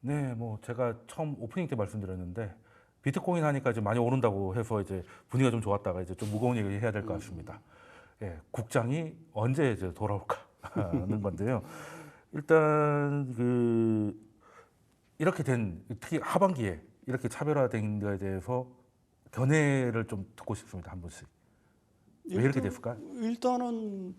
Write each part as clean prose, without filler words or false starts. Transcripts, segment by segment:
네, 뭐 제가 처음 오프닝 때 말씀드렸는데 비트코인 하니까 이제 많이 오른다고 해서 이제 분위기가 좀 좋았다가 이제 좀 무거운 얘기 해야 될 것 같습니다. 예, 국장이 언제 이제 돌아올까 하는 건데요. 일단 이렇게 된 특히 하반기에 이렇게 차별화된 거에 대해서 견해를 좀 듣고 싶습니다. 한 분씩. 왜 이렇게 됐을까? 일단은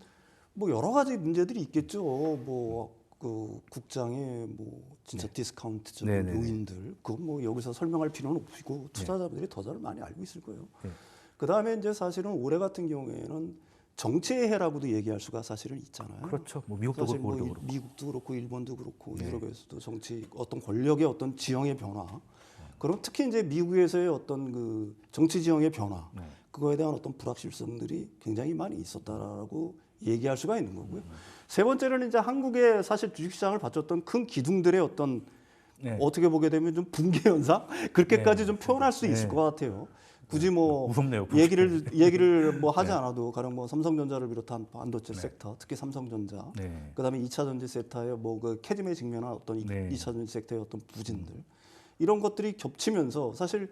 뭐 여러 가지 문제들이 있겠죠. 뭐 그 국장의 뭐 진짜 디스카운트적인 네네네. 요인들, 그건 뭐 여기서 설명할 필요는 없고 투자자분들이 더 잘 많이 알고 있을 거예요. 네. 그 다음에 이제 사실은 올해 같은 경우에는 정치의 해라고도 얘기할 수가 사실은 있잖아요. 그렇죠. 뭐 미국도 사실 그렇고 뭐 우리도 그렇고. 미국도 그렇고 일본도 그렇고 네. 유럽에서도 정치 어떤 권력의 어떤 지형의 변화, 그럼 특히 이제 미국에서의 어떤 그 정치 지형의 변화, 네. 그거에 대한 어떤 불확실성들이 굉장히 많이 있었다라고 얘기할 수가 있는 거고요. 세 번째는 이제 한국의 사실 주식시장을 받쳤던 큰 기둥들의 어떤 네. 어떻게 보게 되면 좀 붕괴 현상 그렇게까지 좀 표현할 수 있을 네. 것 같아요. 굳이 뭐 무섭네요. 얘기를 뭐 하지 네. 않아도 가령 뭐 삼성전자를 비롯한 반도체 섹터, 특히 삼성전자, 네. 그다음에 2차 전지 섹터의 뭐 그 캐즘에 직면한 어떤 네. 2차 전지 섹터의 어떤 부진들, 이런 것들이 겹치면서 사실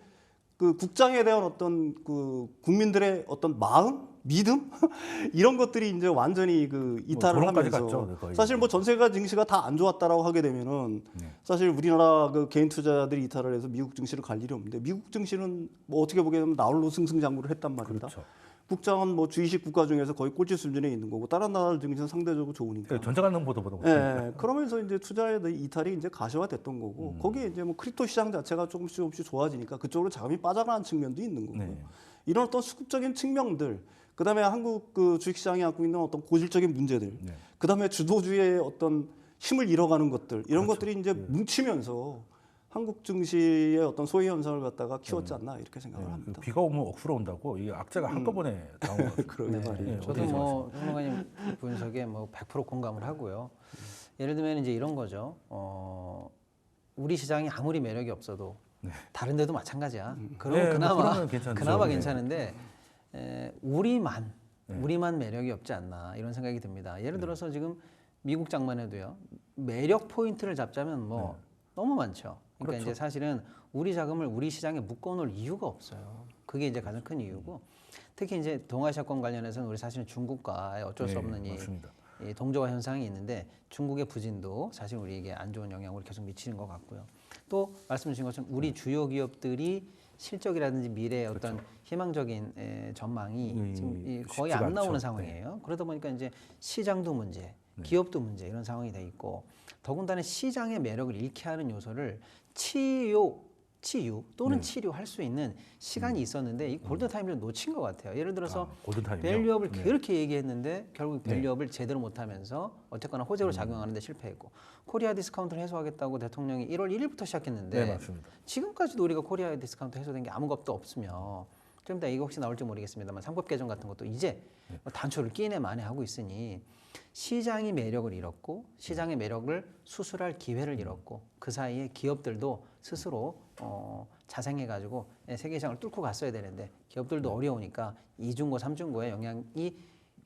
그 국장에 대한 어떤 그 국민들의 어떤 마음, 믿음 이런 것들이 이제 완전히 그 이탈을 조롱까지 하면서 갔죠, 거의. 사실 뭐 전세가 증시가 다 안 좋았다라고 하게 되면은 네. 사실 우리나라 그 개인 투자들이 이탈을 해서 미국 증시를 갈 일이 없는데, 미국 증시는 뭐 어떻게 보게 되면 나홀로 승승장구를 했단 말입니다. 그렇죠. 국장은 뭐 주의식 국가 중에서 거의 꼴찌 수준에 있는 거고 다른 나라 증시는 상대적으로 좋으니까. 전자가는 보다 예, 그러면서 이제 투자의 이탈이 이제 가시화됐던 거고, 음. 거기에 이제 뭐 크립토 시장 자체가 조금씩 좋아지니까 그쪽으로 자금이 빠져나가는 측면도 있는 거고요. 네. 이런 어떤 수급적인 측면들, 그다음에 한국 그 주식시장이 갖고 있는 어떤 고질적인 문제들, 네. 그다음에 주도주의 어떤 힘을 잃어가는 것들, 이런 그렇죠. 것들이 이제 뭉치면서 한국 증시의 어떤 소외 현상을 갖다가 키웠지 않나 이렇게 생각을 그 합니다. 비가 오면 억수로 온다고 이 악재가 한꺼번에 나온 것 같습니다. 그러게 말이에요. 네, 저도 어떻게 뭐 전문가님 분석에 뭐 100% 공감을 하고요. 예를 들면 이제 이런 거죠. 우리 시장이 아무리 매력이 없어도 다른 데도 마찬가지야. 그럼 네, 그나마 그러면 괜찮죠. 그나마 네. 괜찮은데 우리만 매력이 없지 않나 이런 생각이 듭니다. 예를 들어서 지금 미국 장만 해도요. 매력 포인트를 잡자면 뭐 너무 많죠. 그러니까 이제 사실은 우리 자금을 우리 시장에 묶어놓을 이유가 없어요. 그게 이제 가장 큰 이유고, 특히 이제 동아시아권 관련해서는 우리 사실은 중국과 어쩔 수 없는 맞습니다. 이 동조화 현상이 있는데, 중국의 부진도 사실 우리에게 안 좋은 영향을 계속 미치는 것 같고요. 또 말씀 주신 것처럼 우리 주요 기업들이 실적이라든지 미래의 어떤 희망적인 전망이 지금 거의 안 쉽지가 나오는 않죠. 상황이에요. 그러다 보니까 이제 시장도 문제, 기업도 문제, 이런 상황이 돼 있고, 더군다나 시장의 매력을 잃게 하는 요소를 치유 또는 치료할 수 있는 시간이 있었는데 이 골든 타임을 놓친 것 같아요. 예를 들어서 골든타임이요? 밸류업을 그렇게 얘기했는데 결국 밸류업을 제대로 못하면서 어쨌거나 호재로 작용하는 데 실패했고, 코리아 디스카운트를 해소하겠다고 대통령이 1월 1일부터 시작했는데 네, 맞습니다. 지금까지도 우리가 코리아 디스카운트 해소된 게 아무것도 없으며, 좀 이따 이거 혹시 나올지 모르겠습니다만 상법 개정 같은 것도 이제 단초를 끼내 만에 하고 있으니, 시장이 매력을 잃었고 시장의 매력을 수술할 기회를 잃었고, 그 사이에 기업들도 스스로 자생해가지고 세계 시장을 뚫고 갔어야 되는데 기업들도 어려우니까 이중고 삼중고의 영향이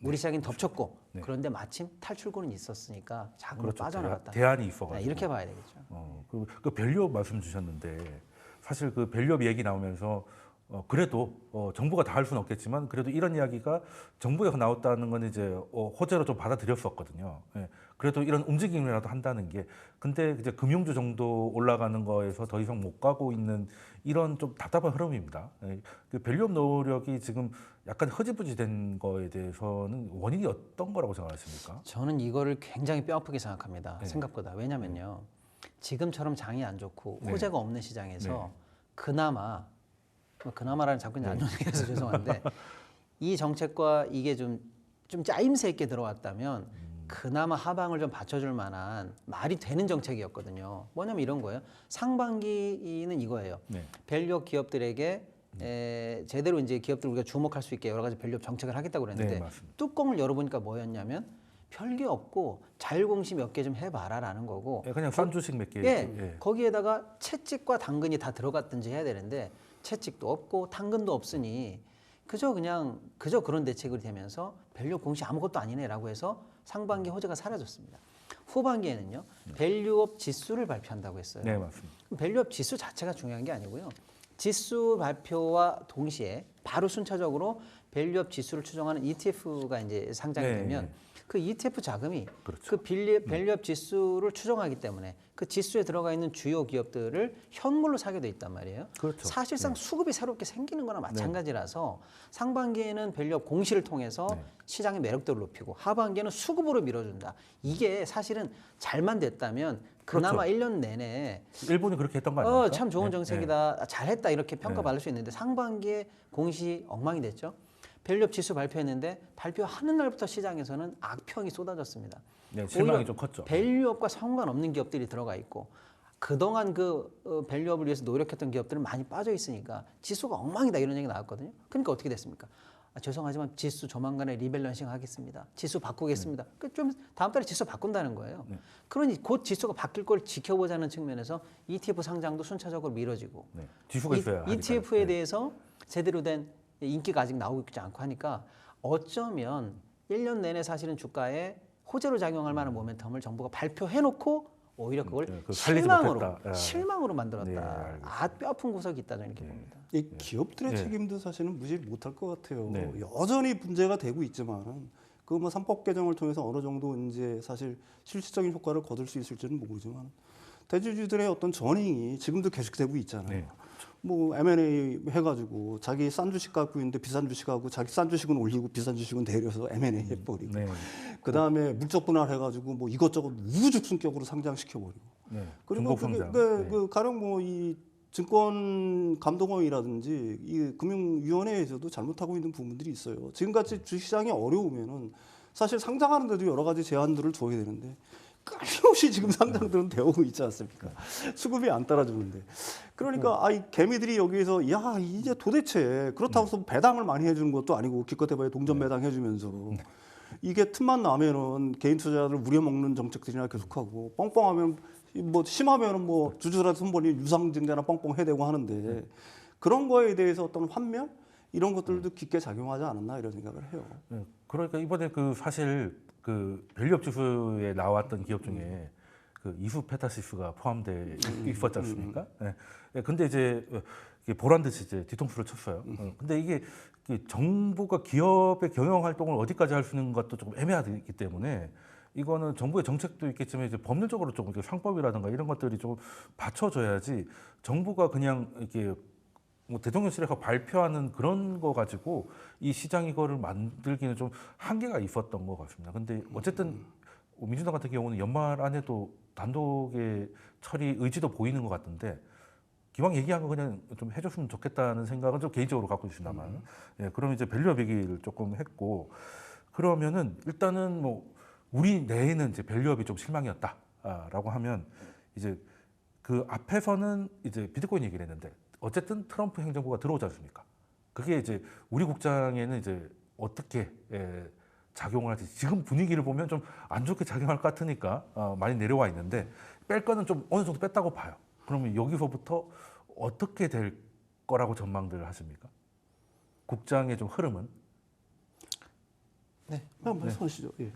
우리 시장인 덮쳤고, 그런데 마침 탈출구는 있었으니까 자금으로 빠져나갔다. 대안이 있어가지고. 이렇게 봐야 되겠죠. 그 밸류업 말씀 주셨는데 사실 그 밸류업 얘기 나오면서 그래도 정부가 다 할 수는 없겠지만 그래도 이런 이야기가 정부에서 나왔다는 건 이제 호재로 좀 받아들였었거든요. 예. 그래도 이런 움직임이라도 한다는 게, 근데 이제 금융주 정도 올라가는 거에서 더 이상 못 가고 있는 이런 좀 답답한 흐름입니다. 예. 그 밸류업 노력이 지금 약간 흐지부지된 거에 대해서는 원인이 어떤 거라고 생각하십니까? 저는 이거를 굉장히 뼈아프게 생각합니다. 생각보다. 왜냐면요, 지금처럼 장이 안 좋고 호재가 없는 시장에서 그나마라는 자꾸 안 좋은 얘기해서 죄송한데 이 정책과 이게 좀 짜임새 있게 들어왔다면 그나마 하방을 좀 받쳐줄 만한 말이 되는 정책이었거든요. 뭐냐면 이런 거예요. 상반기는 이거예요. 밸류업 기업들에게 제대로 이제 기업들 우리가 주목할 수 있게 여러 가지 밸류업 정책을 하겠다고 그랬는데, 뚜껑을 열어보니까 뭐였냐면 별게 없고 자율공시 몇 개 좀 해봐라라는 거고, 그냥 싼 주식 몇 개. 거기에다가 채찍과 당근이 다 들어갔든지 해야 되는데 채찍도 없고 당근도 없으니 그저 그런 대책이 되면서 밸류업 공시 아무것도 아니네라고 해서 상반기 호재가 사라졌습니다. 후반기에는요 밸류업 지수를 발표한다고 했어요. 네, 맞습니다. 밸류업 지수 자체가 중요한 게 아니고요. 지수 발표와 동시에 바로 순차적으로 밸류업 지수를 추정하는 ETF가 이제 상장이 네, 되면 네. 그 ETF 자금이 그렇죠. 그 밸류업 지수를 추정하기 때문에 그 지수에 들어가 있는 주요 기업들을 현물로 사게 돼 있단 말이에요. 그렇죠. 사실상 수급이 새롭게 생기는 거나 마찬가지라서 상반기에는 밸류업 공시를 통해서 시장의 매력도를 높이고 하반기에는 수급으로 밀어준다. 이게 사실은 잘만 됐다면 그나마 1년 내내 일본이 그렇게 했던 거 아닙니까? 참 좋은 네, 정책이다, 잘했다 이렇게 평가받을 수 있는데 상반기에 공시 엉망이 됐죠. 밸류업 지수 발표했는데 발표하는 날부터 시장에서는 악평이 쏟아졌습니다. 네, 실망이 오히려 좀 컸죠. 밸류업과 상관없는 기업들이 들어가 있고 그동안 그 밸류업을 위해서 노력했던 기업들은 많이 빠져 있으니까 지수가 엉망이다 이런 얘기 나왔거든요. 그러니까 어떻게 됐습니까? 죄송하지만 지수 조만간에 리밸런싱 하겠습니다. 지수 바꾸겠습니다. 좀 다음 달에 지수 바꾼다는 거예요. 그러니 곧 지수가 바뀔 걸 지켜보자는 측면에서 ETF 상장도 순차적으로 미뤄지고 네, 지수가 있어야 하니까요. ETF에 대해서 제대로 된 인기가 아직 나오고 있지 않고 하니까 어쩌면 1년 내내 사실은 주가에 호재로 작용할 만한 모멘텀을 정부가 발표해놓고 오히려 그걸 그 살리지 못했다. 실망으로 만들었다. 네, 알겠습니다. 뼈 아픈 구석이 있다 저는 이렇게 봅니다. 이 기업들의 네. 책임도 사실은 무시 못할 것 같아요. 네. 여전히 문제가 되고 있지만 그 뭐 3법 개정을 통해서 어느 정도 이제 사실 실질적인 효과를 거둘 수 있을지는 모르지만 대주주들의 어떤 전행이 지금도 계속되고 있잖아요. 네. 뭐 M&A 해가지고 자기 싼 주식 갖고 있는데 비싼 주식하고 자기 싼 주식은 올리고 비싼 주식은 내려서 M&A 해버리고 네. 그 다음에 물적 분할해가지고 뭐 이것저것 우후죽순격으로 상장시켜버리고 네. 그리고 중복 성장. 그 가령 뭐 이 증권 감독원이라든지 이 금융위원회에서도 잘못하고 있는 부분들이 있어요. 지금같이 주식시장이 어려우면은 사실 상장하는데도 여러 가지 제한들을 줘야 되는데 끊임없이 지금 상장들은 되어오고 있지 않습니까? 수급이 안 따라주는데. 그러니까 이 개미들이 여기서 야 이제 도대체 그렇다고 해서 배당을 많이 해주는 것도 아니고 기껏 해봐야 동전 배당 해주면서 이게 틈만 나면은 개인 투자자를 우려먹는 정책들이나 계속하고 뻥뻥하면 뭐 심하면은 뭐 주주들한테 손벌이 유상증자나 뻥뻥 해대고 하는데 그런 거에 대해서 어떤 환멸 이런 것들도 깊게 작용하지 않았나 이런 생각을 해요. 네, 그러니까 이번에 그 사실 그 밸류업 지수에 나왔던 기업 중에 그 이수 페타시스가 포함돼 있었지 않습니까? 네. 네, 근데 이제 이게 보란 듯이 이제 뒤통수를 쳤어요. 근데 이게 정부가 기업의 경영 활동을 어디까지 할 수 있는 것도 조금 애매하기 때문에 이거는 정부의 정책도 있겠지만 이제 법률적으로 좀 이렇게 상법이라든가 이런 것들이 좀 받쳐줘야지 정부가 그냥 이렇게 뭐 대통령실에서 발표하는 그런 거 가지고 이 시장 이거를 만들기는 좀 한계가 있었던 것 같습니다. 근데 어쨌든 민주당 같은 경우는 연말 안에도 단독의 처리 의지도 보이는 것 같은데 기왕 얘기한 거 그냥 좀 해줬으면 좋겠다는 생각은 좀 개인적으로 갖고 있습니다만, 예, 그럼 이제 밸류업 얘기를 조금 했고 그러면은 일단은 뭐 우리 내에는 이제 밸류업이 좀 실망이었다라고 하면 이제 그 앞에서는 이제 비트코인 얘기를 했는데. 어쨌든 트럼프 행정부가 들어오지 않습니까? 그게 이제 우리 국장에는 이제 어떻게 작용을 할지 지금 분위기를 보면 좀 안 좋게 작용할 것 같으니까 많이 내려와 있는데 뺄 거는 좀 어느 정도 뺐다고 봐요. 그러면 여기서부터 어떻게 될 거라고 전망들 하십니까? 국장의 좀 흐름은? 네. 말씀하시죠. 예.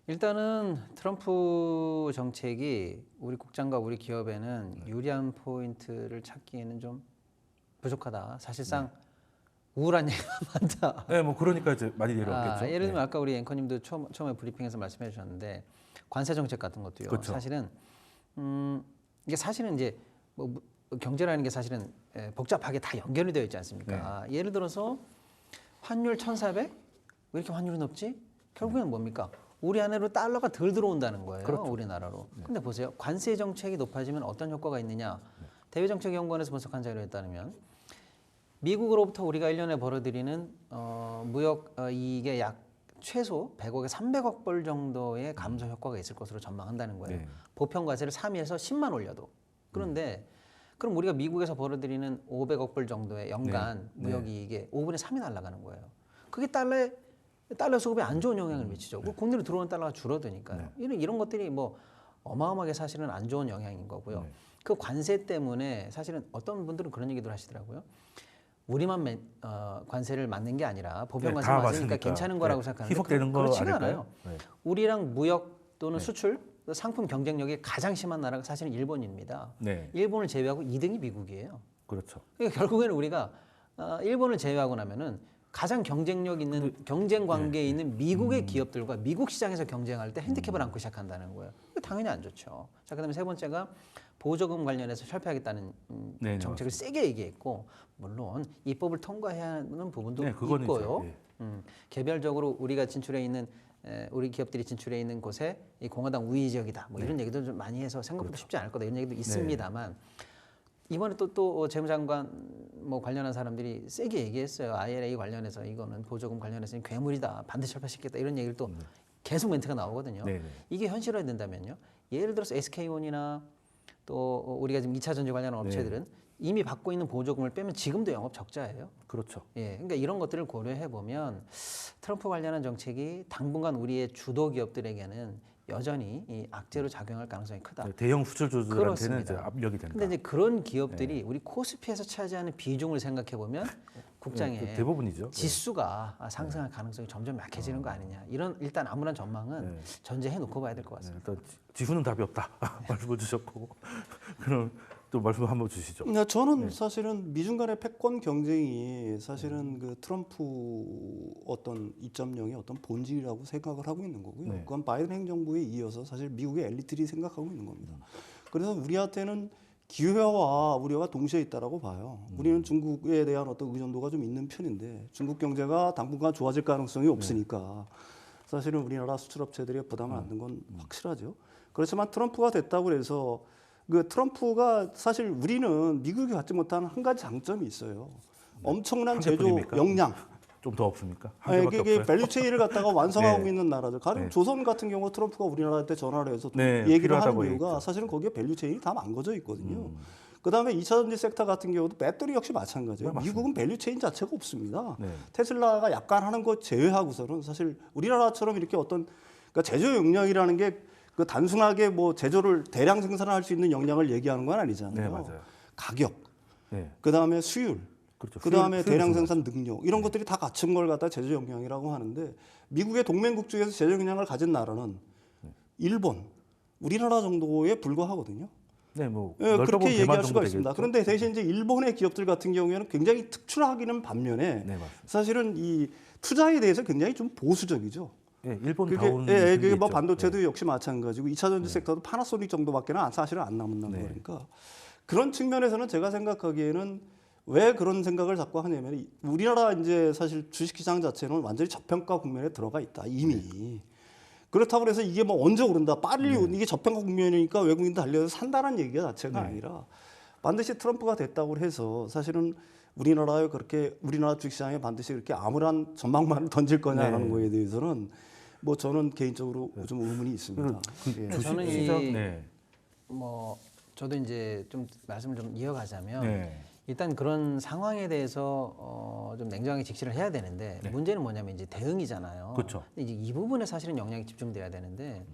일단은 트럼프 정책이 우리 국장과 우리 기업에는 유리한 포인트를 찾기에는 좀 부족하다. 사실상 우울한 얘기가 많다. 네, 뭐 그러니까 이제 많이 내려왔겠죠. 예를 들면 아까 우리 앵커님도 처음에 브리핑에서 말씀해 주셨는데 관세 정책 같은 것도요. 그렇죠. 사실은 이게 사실은 이제 뭐 경제라는 게 사실은 복잡하게 다 연결이 되어 있지 않습니까? 예를 들어서 환율 1,400? 왜 이렇게 환율이 높지? 결국에는 뭡니까? 우리 안으로 달러가 덜 들어온다는 거예요. 그렇죠. 우리나라로. 근데 보세요. 관세 정책이 높아지면 어떤 효과가 있느냐? 대외정책연구원에서 분석한 자료에 따르면 미국으로부터 우리가 1년에 벌어들이는 무역 이익의 약 최소 100억에 300억 벌 정도의 감소 효과가 있을 것으로 전망한다는 거예요. 네. 보편 과세를 3에서 10만 올려도. 그런데 그럼 우리가 미국에서 벌어들이는 500억 불 정도의 연간 무역 이익의 5분의 3이 날아가는 거예요. 그게 달러 수급에 안 좋은 영향을 미치죠. 국내로 들어오는 달러가 줄어드니까요. 이런 것들이 뭐 어마어마하게 사실은 안 좋은 영향인 거고요. 그 관세 때문에 사실은 어떤 분들은 그런 얘기도 하시더라고요. 우리만 관세를 맞는 게 아니라 보편 관세 맞으니까 괜찮은 거라고 생각하는데 희석되는 거 그렇지가 아닐까요? 않아요. 우리랑 무역 또는 수출, 상품 경쟁력이 가장 심한 나라가 사실은 일본입니다. 네. 일본을 제외하고 2등이 미국이에요. 그렇죠. 그러니까 결국에는 우리가 일본을 제외하고 나면은 가장 경쟁력 있는 경쟁 관계에 있는 미국의 기업들과 미국 시장에서 경쟁할 때 핸디캡을 안고 시작한다는 거예요. 이거 당연히 안 좋죠. 자, 그다음에 세 번째가 보조금 관련해서 철폐하겠다는 네, 정책을 세게 얘기했고, 물론 입법을 통과해야 하는 부분도 네, 그거는 있고요. 이제, 개별적으로 우리가 진출해 있는 우리 기업들이 진출해 있는 곳에 이 공화당 우위 지역이다. 뭐 이런 얘기도 좀 많이 해서 생각보다 쉽지 않을 거다. 이런 얘기도 있습니다만 이번에 또 재무장관 뭐 관련한 사람들이 세게 얘기했어요. IRA 관련해서 이거는 보조금 관련해서는 괴물이다. 반드시 철폐시키겠다. 이런 얘기를 또 계속 멘트가 나오거든요. 네, 네. 이게 현실화 된다면요. 예를 들어서 SK온이나 또 우리가 지금 2차 전지 관련한 업체들은 이미 받고 있는 보조금을 빼면 지금도 영업 적자예요. 그렇죠. 예, 그러니까 이런 것들을 고려해 보면 트럼프 관련한 정책이 당분간 우리의 주도 기업들에게는 여전히 이 악재로 작용할 가능성이 크다. 네, 대형 수출주들한테는 그렇습니다. 이제 압력이 된다. 근데 이제 그런 기업들이 우리 코스피에서 차지하는 비중을 생각해 보면 국장의 네, 대부분이죠. 지수가 상승할 가능성이 점점 약해지는 거 아니냐. 이런 일단 암울한 전망은 전제해 놓고 봐야 될 것 네, 같습니다. 일단 지수는 답이 없다 말씀을 주셨고 그럼 또 말씀 한번 주시죠. 저는 사실은 미중 간의 패권 경쟁이 사실은 그 트럼프 어떤 2.0의 어떤 본질이라고 생각을 하고 있는 거고요. 네. 그건 바이든 행정부에 이어서 사실 미국의 엘리트들이 생각하고 있는 겁니다. 그래서 우리한테는 기회와 우려가 동시에 있다라고 봐요. 우리는 중국에 대한 어떤 의존도가 좀 있는 편인데 중국 경제가 당분간 좋아질 가능성이 없으니까 사실은 우리나라 수출업체들이 부담을 안는 건 확실하죠. 그렇지만 트럼프가 됐다고 해서 그 트럼프가 사실 우리는 미국이 갖지 못한 한 가지 장점이 있어요. 엄청난 제조 한계뿐입니까? 역량. 좀 더 없습니까? 한 네, 개밖에 이게 없어요. 밸류체인을 갖다가 완성하고 네. 있는 나라들. 가령 네. 조선 같은 경우 트럼프가 우리나라한테 전화를 해서 네, 얘기를 하는 필요하다고 이유가 했죠. 사실은 거기에 밸류체인이 다 망가져 있거든요. 그다음에 2차 전지 섹터 같은 경우도 배터리 역시 마찬가지예요. 네, 미국은 밸류체인 자체가 없습니다. 네. 테슬라가 약간 하는 것 제외하고서는 사실 우리나라처럼 이렇게 어떤 그러니까 제조 역량이라는 게 그 단순하게 뭐 제조를 대량 생산을 할 수 있는 역량을 얘기하는 건 아니잖아요. 네, 맞아요. 가격, 네. 그다음에 수율, 그렇죠. 그다음에 수율 대량 중요하죠. 생산 능력 이런 것들이 다 갖춘 걸 갖다 제조 역량이라고 하는데 미국의 동맹국 중에서 제조 역량을 가진 나라는 일본, 우리나라 정도에 불과하거든요. 네, 뭐 예, 넓어보면 그렇게 대만 얘기할 정도 수가 되겠죠. 있습니다. 그런데 대신 이제 일본의 기업들 같은 경우에는 굉장히 특출하기는 반면에 네, 맞습니다. 사실은 이 투자에 대해서 굉장히 좀 보수적이죠. 예, 일본 그게 다운 그게 뭐 있죠. 반도체도 역시 마찬가지고 2차 전지 섹터도 파나소닉 정도밖에는 사실은 안 남는다는 네. 거니까 그런 측면에서는 제가 생각하기에는 왜 그런 생각을 자꾸 하냐면 우리나라 이제 사실 주식시장 자체는 완전히 저평가 국면에 들어가 있다 이미. 그렇다고 해서 이게 뭐 언제 오른다 빨리 이게 저평가 국면이니까 외국인도 달려서 산다는 얘기가 자체가 아니라 반드시 트럼프가 됐다고 해서 사실은 우리나라에 그렇게 우리나라 주식시장에 반드시 그렇게 암울한 전망만을 던질 거냐라는 거에 대해서는 뭐 저는 개인적으로 좀 의문이 있습니다. 예. 저는 주식시장, 이 네. 뭐 저도 이제 좀 말씀을 좀 이어가자면 네. 일단 그런 상황에 대해서 좀 냉정하게 직시를 해야 되는데 문제는 뭐냐면 이제 대응이잖아요. 그렇죠. 근데 이제 이 부분에 사실은 영향이 집중돼야 되는데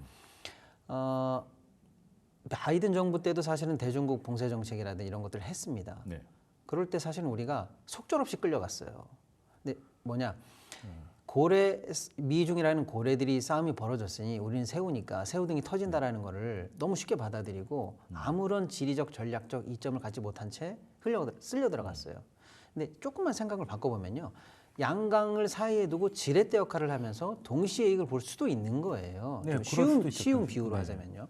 바이든 정부 때도 사실은 대중국 봉쇄 정책이라든지 이런 것들을 했습니다. 네. 그럴 때 사실은 우리가 속절없이 끌려갔어요. 근데 뭐냐? 고래 미중이라는 고래들이 싸움이 벌어졌으니 우리는 새우니까 새우등이 터진다라는 거를 너무 쉽게 받아들이고 아무런 지리적 전략적 이점을 갖지 못한 채 쓸려 들어갔어요. 근데 조금만 생각을 바꿔보면요. 양강을 사이에 두고 지렛대 역할을 하면서 동시에 이익을 볼 수도 있는 거예요. 네, 좀 그럴 수도 있죠. 쉬운 비유로 네. 하자면요.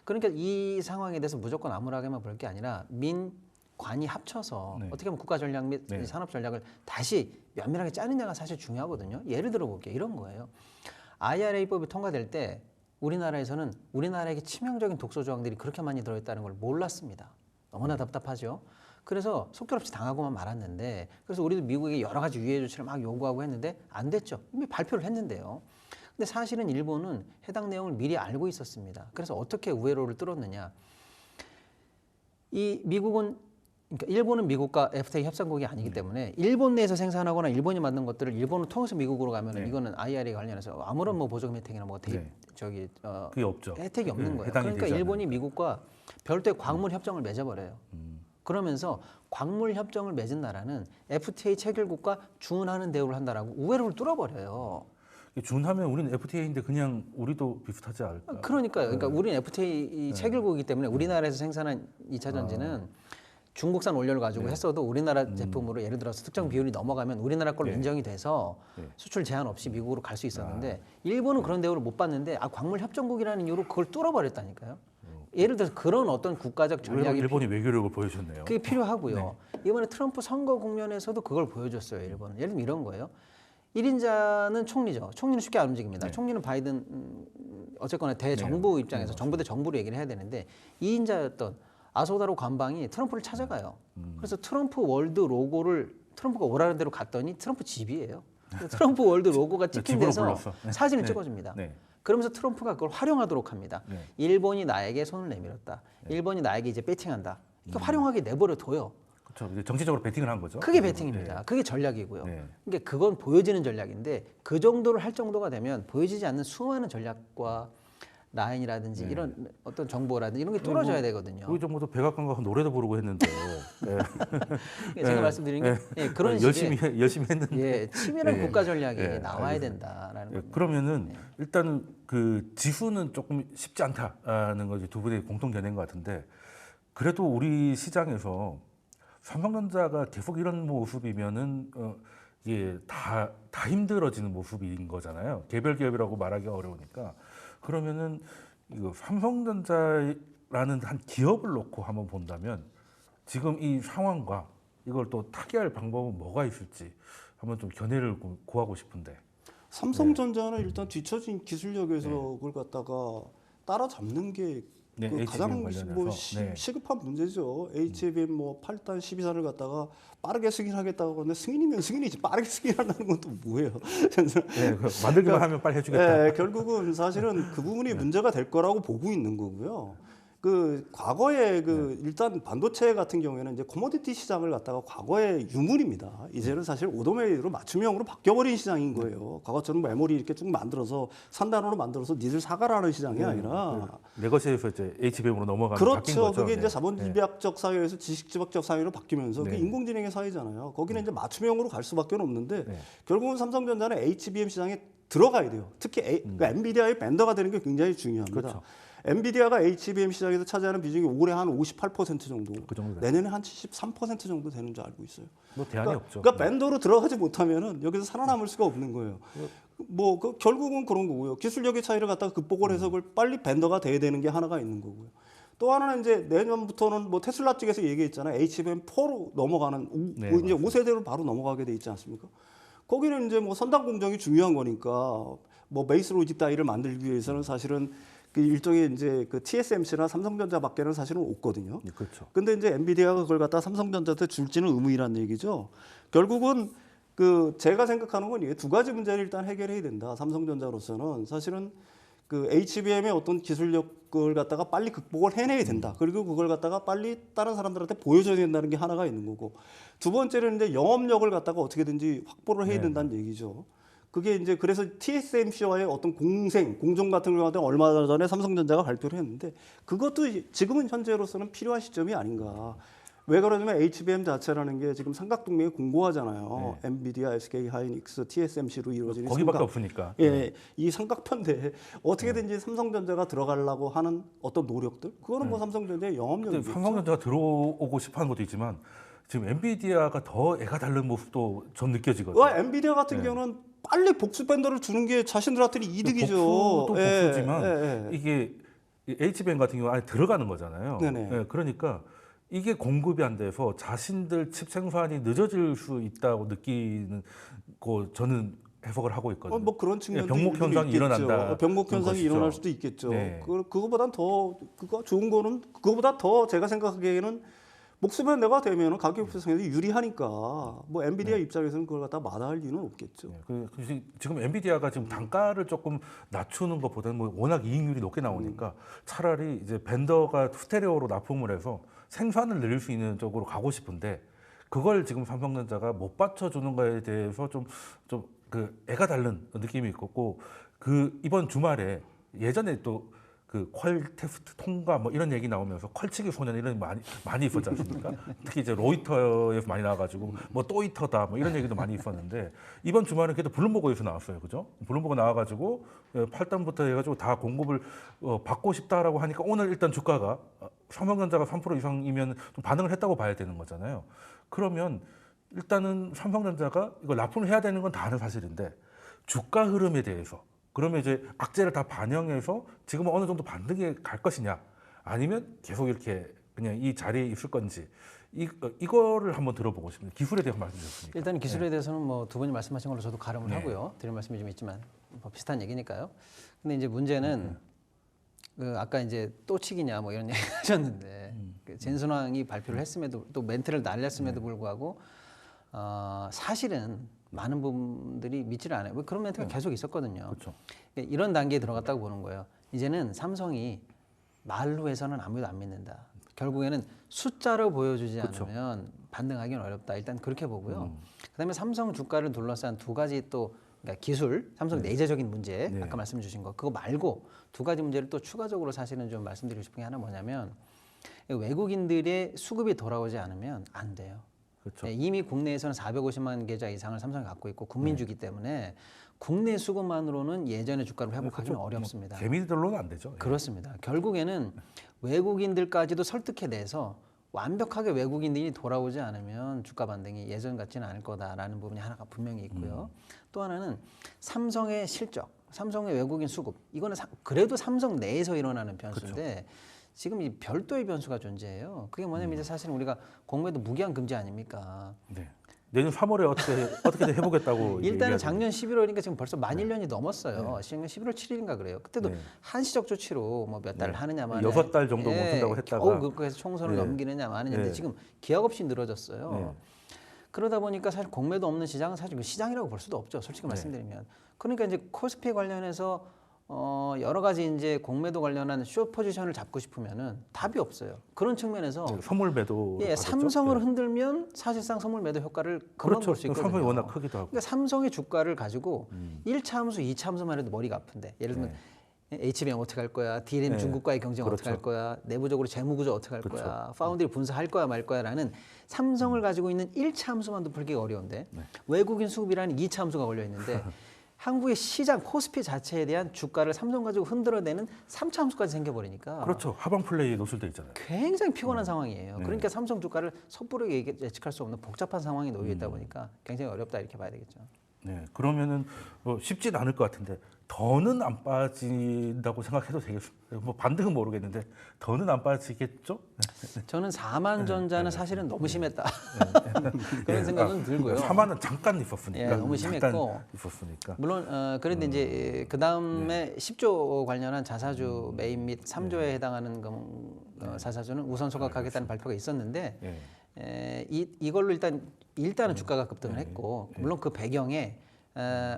그러니까 이 상황에 대해서 무조건 암울하게만 볼 게 아니라 민관이 합쳐서 네. 어떻게 하면 국가 전략 및 네. 산업 전략을 다시 면밀하게 짜느냐가 사실 중요하거든요. 예를 들어 볼게요. 이런 거예요. IRA법이 통과될 때 우리나라에서는 우리나라에게 치명적인 독소 조항들이 그렇게 많이 들어있다는 걸 몰랐습니다. 너무나 답답하죠. 그래서 속절없이 당하고만 말았는데 그래서 우리도 미국에게 여러 가지 유예 조치를 막 요구하고 했는데 안 됐죠. 이미 발표를 했는데요. 근데 사실은 일본은 해당 내용을 미리 알고 있었습니다. 그래서 어떻게 우회로를 뚫었느냐. 이 미국은 그러니까 일본은 미국과 FTA 협상국이 아니기 때문에 일본 내에서 생산하거나 일본이 만든 것들을 일본을 통해서 미국으로 가면은 이거는 IRA 관련해서 아무런 뭐 보조금 혜택이나 뭐 그게 없죠. 혜택이 없는 네, 거예요. 해당이 그러니까 되지 일본이 미국과 별도의 광물 협정을 맺어버려요. 그러면서 광물 협정을 맺은 나라는 FTA 체결국과 준하는 대우를 한다라고 우회로를 뚫어버려요. 준하면 우리는 FTA인데 그냥 우리도 비슷하지 않을까? 그러니까요. 그러니까 우리는 FTA 체결국이기 때문에 우리나라에서 생산한 2차 전지는 중국산 원료를 가지고 했어도 우리나라 제품으로 예를 들어서 특정 비율이 넘어가면 우리나라 걸로 인정이 돼서 수출 제한 없이 미국으로 갈 수 있었는데 일본은 그런 대우를 못 받는데 광물 협정국이라는 이유로 그걸 뚫어버렸다니까요. 예를 들어서 그런 어떤 국가적 전략이 일본이 외교력을 보여줬네요. 그게 필요하고요. 이번에 트럼프 선거 국면에서도 그걸 보여줬어요. 일본은. 예를 들면 이런 거예요. 1인자는 총리죠. 총리는 쉽게 안 움직입니다. 총리는 바이든 어쨌거나 대정부 입장에서 정부 대 정부로 얘기를 해야 되는데 2인자였던 아소다로 관방이 트럼프를 찾아가요. 그래서 트럼프 월드 로고를 트럼프가 오라는 대로 갔더니 트럼프 집이에요. 트럼프 월드 로고가 찍힌 집으로 데서 불렀어. 사진을 찍어줍니다. 그러면서 트럼프가 그걸 활용하도록 합니다. 일본이 나에게 손을 내밀었다. 일본이 나에게 이제 배팅한다. 이렇게 활용하게 내버려 둬요. 그렇죠. 이제 정치적으로 배팅을 한 거죠. 그게 배팅입니다. 그게 전략이고요. 그러니까 그건 보여지는 전략인데 그 정도를 할 정도가 되면 보여지지 않는 수많은 전략과 라인이라든지 이런 어떤 정보라든지 이런 게 뚫어져야 되거든요. 우리 정부도 백악관 가서 노래도 부르고 했는데 제가 말씀드린 게 그런 식의 열심히 했는데 치밀한 국가 전략이 나와야 된다라는 겁니다. 그러면은 일단 그 지수는 조금 쉽지 않다는 것이 두 분의 공통 견해인 것 같은데 그래도 우리 시장에서 삼성전자가 계속 이런 모습이면은 이게 다 힘들어지는 모습인 거잖아요. 개별 기업이라고 말하기가 어려우니까. 그러면은 이거 삼성전자라는 한 기업을 놓고 한번 본다면 지금 이 상황과 이걸 또 타개할 방법은 뭐가 있을지 한번 좀 견해를 구하고 싶은데. 삼성전자는 일단 뒤처진 기술력에서 그걸 갖다가 따라잡는 게 그 가장 뭐 시급한 문제죠. HBM 뭐 8단 12단을 갖다가 빠르게 승인하겠다고 하는데 승인이면 승인이지 빠르게 승인한다는 건 또 뭐예요? 만들기만 하면 빨리 해주겠다. 결국은 사실은 그 부분이 문제가 될 거라고 보고 있는 거고요. 그 과거에 일단 반도체 같은 경우에는 이제 코모디티 시장을 갖다가 과거의 유물입니다. 이제는 사실 오도메이드로 맞춤형으로 바뀌어버린 시장인 거예요. 과거처럼 메모리 이렇게 쭉 만들어서 3단으로 만들어서 니들 사가라는 시장이 아니라 내 것에서 이제 HBM으로 넘어가는 바뀐 그렇죠. 거죠. 그게 이제 자본집약적 사회에서 지식집약적 사회로 바뀌면서 그게 인공지능의 사회잖아요. 거기는 이제 맞춤형으로 갈 수밖에 없는데 결국은 삼성전자는 HBM 시장에 들어가야 돼요. 특히 그러니까 엔비디아의 벤더가 되는 게 굉장히 중요합니다. 그렇죠. 엔비디아가 HBM 시장에서 차지하는 비중이 올해 한 58% 정도, 그 정도 내년에 한 73% 정도 되는 줄 알고 있어요. 뭐 대안이 없죠. 그러니까 벤더로 들어가지 못하면은 여기서 살아남을 수가 없는 거예요. 뭐 결국은 그런 거고요. 기술력의 차이를 갖다가 극복을 해서 그걸 빨리 벤더가 돼야 되는 게 하나가 있는 거고요. 또 하나는 이제 내년부터는 뭐 테슬라 쪽에서 얘기했잖아요. HBM4로 넘어가는 이제 5세대로 바로 넘어가게 돼 있지 않습니까? 거기는 이제 뭐 선단 공정이 중요한 거니까 뭐 베이스 로직 다이를 만들기 위해서는 사실은 그 일종의 이제 그 TSMC나 삼성전자밖에는 사실은 없거든요. 그렇죠. 근데 이제 엔비디아가 그걸 갖다 삼성전자한테 줄지는 의무이란 얘기죠. 결국은 그 제가 생각하는 건 이게 두 가지 문제를 일단 해결해야 된다. 삼성전자로서는 사실은 그 HBM의 어떤 기술력을 갖다가 빨리 극복을 해내야 된다. 그리고 그걸 갖다가 빨리 다른 사람들한테 보여줘야 된다는 게 하나가 있는 거고. 두 번째는 이제 영업력을 갖다가 어떻게든지 확보를 해야 된다는 얘기죠. 그게 이제 그래서 TSMC와의 어떤 공정 같은 경우는 얼마 전에 삼성전자가 발표를 했는데 그것도 지금은 현재로서는 필요한 시점이 아닌가. 왜 그러냐면 HBM 자체라는 게 지금 삼각동맹이 공고하잖아요. 엔비디아, SK 하이닉스, TSMC로 이루어지는 거기밖에 없으니까. 이 삼각편대에 어떻게든지 삼성전자가 들어가려고 하는 어떤 노력들 그거는 뭐 삼성전자의 영업력이죠. 삼성전자가 들어오고 싶어하는 것도 있지만 지금 엔비디아가 더 애가 다른 모습도 전 느껴지거든요. 엔비디아 같은 경우는 빨리 복수 밴더를 주는 게 자신들한테는 이득이죠. 복수도 복수지만 이게 HBM 같은 경우 안에 들어가는 거잖아요. 그러니까 이게 공급이 안 돼서 자신들 칩 생산이 늦어질 수 있다고 느끼는 거 저는 해석을 하고 있거든요. 뭐 그런 측면도 병목 현상이 일어난다. 병목 현상이 일어날 수도 있겠죠. 그거보단 더 좋은 거는 그거보다 더 제가 생각하기에는 목숨의 내가 되면 가격 형성에서 유리하니까 뭐 엔비디아 입장에서는 그걸 갖다 마다할 이유는 없겠죠. 지금 엔비디아가 지금 단가를 조금 낮추는 것보다는 뭐 워낙 이익률이 높게 나오니까 차라리 이제 벤더가 스테레오로 납품을 해서 생산을 늘릴 수 있는 쪽으로 가고 싶은데 그걸 지금 삼성전자가 못 받쳐주는 거에 대해서 좀 그 애가 다른 느낌이 있고 그 이번 주말에 예전에 또 그 퀄 테스트 통과 뭐 이런 얘기 나오면서 퀄치기 소년 이런 많이 있었지 않습니까? 특히 이제 로이터에서 많이 나와가지고 뭐 또이터다 뭐 이런 얘기도 많이 있었는데 이번 주말은 그래도 블룸버그에서 나왔어요, 그죠? 블룸버그 나와가지고 8단부터 해가지고 다 공급을 받고 싶다라고 하니까 오늘 일단 주가가 삼성전자가 3% 이상이면 좀 반응을 했다고 봐야 되는 거잖아요. 그러면 일단은 삼성전자가 이거 납품을 해야 되는 건 다 아는 사실인데 주가 흐름에 대해서 그러면 이제 악재를 다 반영해서 지금은 어느 정도 반등에 갈 것이냐 아니면 계속 이렇게 그냥 이 자리에 있을 건지 이거를 한번 들어보고 싶습니다. 기술에 대해서 말씀 주셨으니까. 일단 기술에 대해서는 뭐 두 분이 말씀하신 걸로 저도 가름을 네. 하고요. 드릴 말씀이 좀 있지만 뭐 비슷한 얘기니까요. 근데 이제 문제는 그 아까 이제 또 치기냐 뭐 이런 얘기 하셨는데 그 젠슨왕이 발표를 했음에도 또 멘트를 날렸음에도 불구하고 사실은 많은 분들이 믿지를 않아요. 왜 그런 멘트가 계속 있었거든요. 그렇죠. 이런 단계에 들어갔다고 보는 거예요. 이제는 삼성이 말로 해서는 아무도 안 믿는다. 결국에는 숫자로 보여주지 그쵸. 않으면 반등하기는 어렵다. 일단 그렇게 보고요. 그다음에 삼성 주가를 둘러싼 두 가지 또 그러니까 기술, 삼성 내재적인 문제 네. 아까 말씀 주신 거 그거 말고 두 가지 문제를 또 추가적으로 사실은 좀 말씀드리고 싶은 게 하나 뭐냐면 외국인들의 수급이 돌아오지 않으면 안 돼요. 그렇죠. 네, 이미 국내에서는 450만 계좌 이상을 삼성이 갖고 있고 국민주기 때문에 국내 수급만으로는 예전의 주가를 회복하기는 어렵습니다. 개미들로는 안 되죠. 그렇습니다. 결국에는 외국인들까지도 설득해내서 완벽하게 외국인들이 돌아오지 않으면 주가 반등이 예전 같지는 않을 거다라는 부분이 하나가 분명히 있고요. 또 하나는 삼성의 실적, 삼성의 외국인 수급 이거는 그래도 삼성 내에서 일어나는 변수인데 지금 이 별도의 변수가 존재해요. 그게 뭐냐면 이제 사실 우리가 공매도 무기한 금지 아닙니까? 네. 내년 3월에 어떻게든 해보겠다고. 일단은 작년 11월이니까 지금 벌써 만 1년이 넘었어요. 작년 11월 7일인가 그래요. 그때도 네. 한시적 조치로 뭐 몇 달을 하느냐만 6달 정도 못 쓴다고 했다가 겨우 그래서 총선을 네. 넘기느냐 마느냐인데 네. 지금 기약 없이 늘어졌어요. 네. 그러다 보니까 사실 공매도 없는 시장은 사실 그 시장이라고 볼 수도 없죠. 솔직히 말씀드리면. 그러니까 이제 코스피 관련해서 여러 가지 이제 공매도 관련한 숏 포지션을 잡고 싶으면은 답이 없어요. 그런 측면에서 선물 매도. 예, 삼성을 흔들면 사실상 선물 매도 효과를 금방 그렇죠. 볼 수 있거든요. 삼성이 워낙 크기도 하고. 그러니까 삼성의 주가를 가지고 1차 함수, 2차 함수만 해도 머리가 아픈데 예를 들면 HBM 어떻게 할 거야, DRAM 네. 중국과의 경쟁 어떻게 할 그렇죠. 거야, 내부적으로 재무 구조 어떻게 할 그렇죠. 거야, 파운드리 분사할 거야 말 거야라는 삼성을 가지고 있는 1차 함수만도 풀기가 어려운데 외국인 수급이라는 2차 함수가 걸려 있는데 한국의 시장 코스피 자체에 대한 주가를 삼성 가지고 흔들어내는 3차 함수까지 생겨버리니까 그렇죠. 하방 플레이 노출돼 있잖아요. 굉장히 피곤한 상황이에요. 그러니까 삼성 주가를 섣부르게 예측할 수 없는 복잡한 상황에 놓여 있다 보니까 굉장히 어렵다 이렇게 봐야 되겠죠. 네, 그러면은 쉽진 않을 것 같은데 더는 안 빠진다고 생각해도 되겠습니다. 뭐 반등은 모르겠는데 더는 안 빠지겠죠? 저는 4만 전자는 사실은 너무 심했다. 그런 생각은 들고요. 4만은 잠깐 있었으니까. 예, 너무 심했고. 잠깐 있었으니까. 물론 그런데 이제 그 다음에 10조 관련한 자사주 매입 및 3조에 해당하는 자사주는 우선 소각하겠다는 발표가 있었는데 예. 이걸로 일단은 주가가 급등을 했고 물론 그 배경에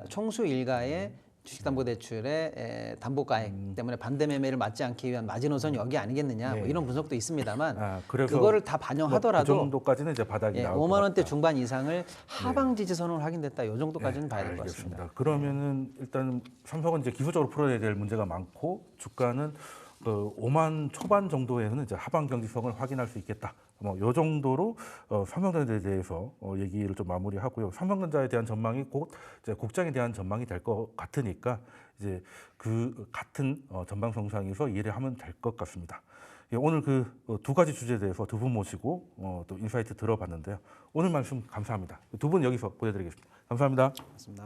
총수 일가의 주식담보대출의 담보가액 때문에 반대 매매를 막지 않기 위한 마지노선 여기 아니겠느냐 뭐 이런 분석도 있습니다만 그래서 그거를 다 그 반영하더라도 정도까지는 이제 바닥이 나올 5만 것 원대 같다. 중반 이상을 하방 지지선으로 확인됐다. 이 정도까지는 봐야 될 것 같습니다. 알겠습니다. 그러면은 일단 삼성은 이제 기술적으로 풀어야 될 문제가 많고 주가는 5만 초반 정도에는 이제 하방 경직성을 확인할 수 있겠다. 뭐 요 정도로 삼성전자에 대해서 얘기를 좀 마무리하고요. 삼성전자에 대한 전망이 곧 이제 국장에 대한 전망이 될 것 같으니까 이제 그 같은 전방 성상에서 이해를 하면 될 것 같습니다. 예, 오늘 그 두 가지 주제에 대해서 두 분 모시고 또 인사이트 들어봤는데요. 오늘 말씀 감사합니다. 두 분 여기서 보여드리겠습니다. 감사합니다. 맞습니다.